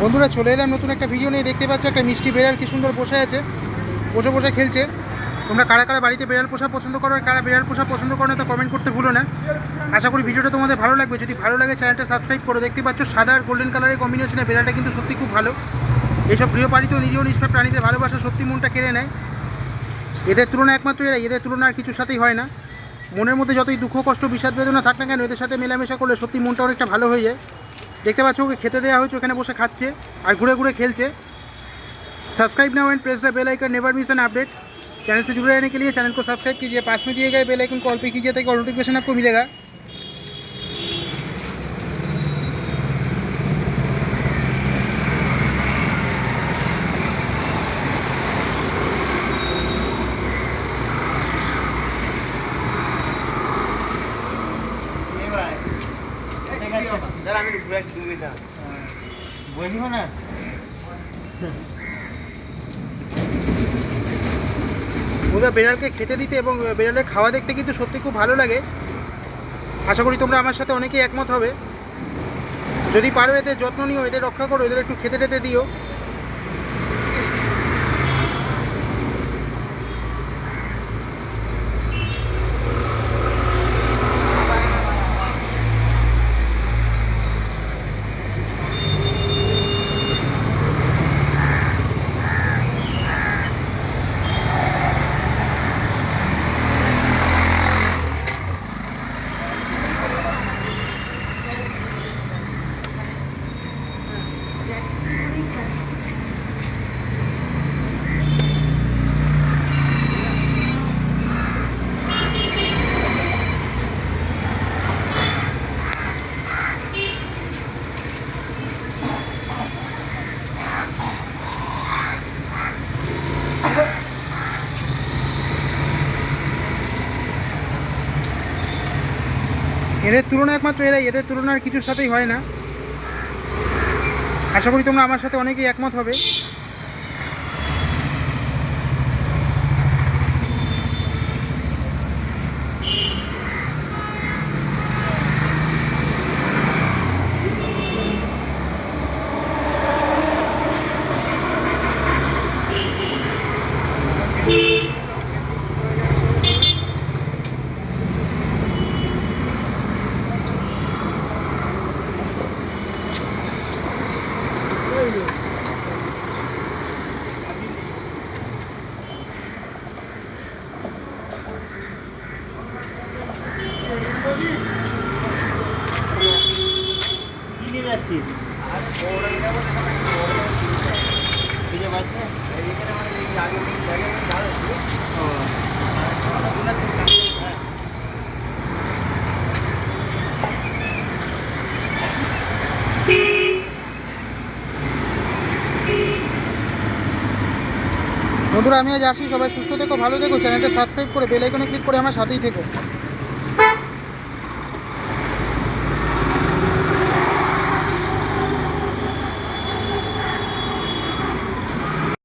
বন্ধুরা চলে এলাম নতুন একটা ভিডিও নিয়ে। দেখতে পাচ্ছ একটা মিষ্টি বেড়াল কি সুন্দর বসে আছে, বসে বসে খেলছে। তোমরা কারা কারা বাড়িতে বেড়াল পোষা পছন্দ করো আর কারা বেড়াল পোষা পছন্দ করো না তা কমেন্ট করতে ভুলো না। আশা করি ভিডিওটা তোমাদের ভালো লাগবে। যদি ভালো লাগে চ্যানেলটা সাবস্ক্রাইব করো। দেখতে পাচ্ছ সাদা আর গোল্ডেন কালারের কম্বিনেশনে বেড়ালটা কিন্তু সত্যি খুব ভালো। এইসব গৃহপালিত নিরীহ নিষ্পাপ প্রাণীদের ভালোবাসা সত্যি মনটা কেড়ে নেয়। এদের তুলনা একমাত্র এরাই, এদের তুলনা আর কিছুর সাথেই হয় না। মনের মধ্যে যতই দুঃখ কষ্ট বিষাদ বেদনা থাক না কেন, এদের সাথে মেলামেশা করলে সত্যি মনটা অনেকটা ভালো হয়ে যায়। দেখতে পাচ্ছ ওকে খেতে দেওয়া হয়েছে, ওখানে বসে খাচ্ছে আর ঘুরে ঘুরে খেলছে। Subscribe now and press the bell icon, never miss an update. Channel से जुड़े रहने के लिए चैनल को सब्सक्राइब कीजिए, पास में दिए गए बेल आइकन को ऑल पे कीजिए ताकि नोटिफिकेशन आपको मिलेगा। ওদের বেড়ালকে খেতে দিতে এবং বেড়ালের খাওয়া দেখতে কিন্তু সত্যি খুব ভালো লাগে। আশা করি তোমরা আমার সাথে অনেকেই একমত হবে। যদি পারো এদের যত্ন নিও, এদের রক্ষা করো, এদের একটু খেতে টেতে দিও। এদের তুলনা একমাত্র এরাই, এদের তুলনা আর কিছুর সাথেই হয় না। আশা করি তোমরা আমার সাথে অনেকেই একমত হবে। বন্ধুরা আমি আজ আসি, সবাই সুস্থ থেকো, ভালো থেকো। চ্যানেলটা সাবস্ক্রাইব করে বেল আইকনে ক্লিক করে আমার সাথেই থেকো।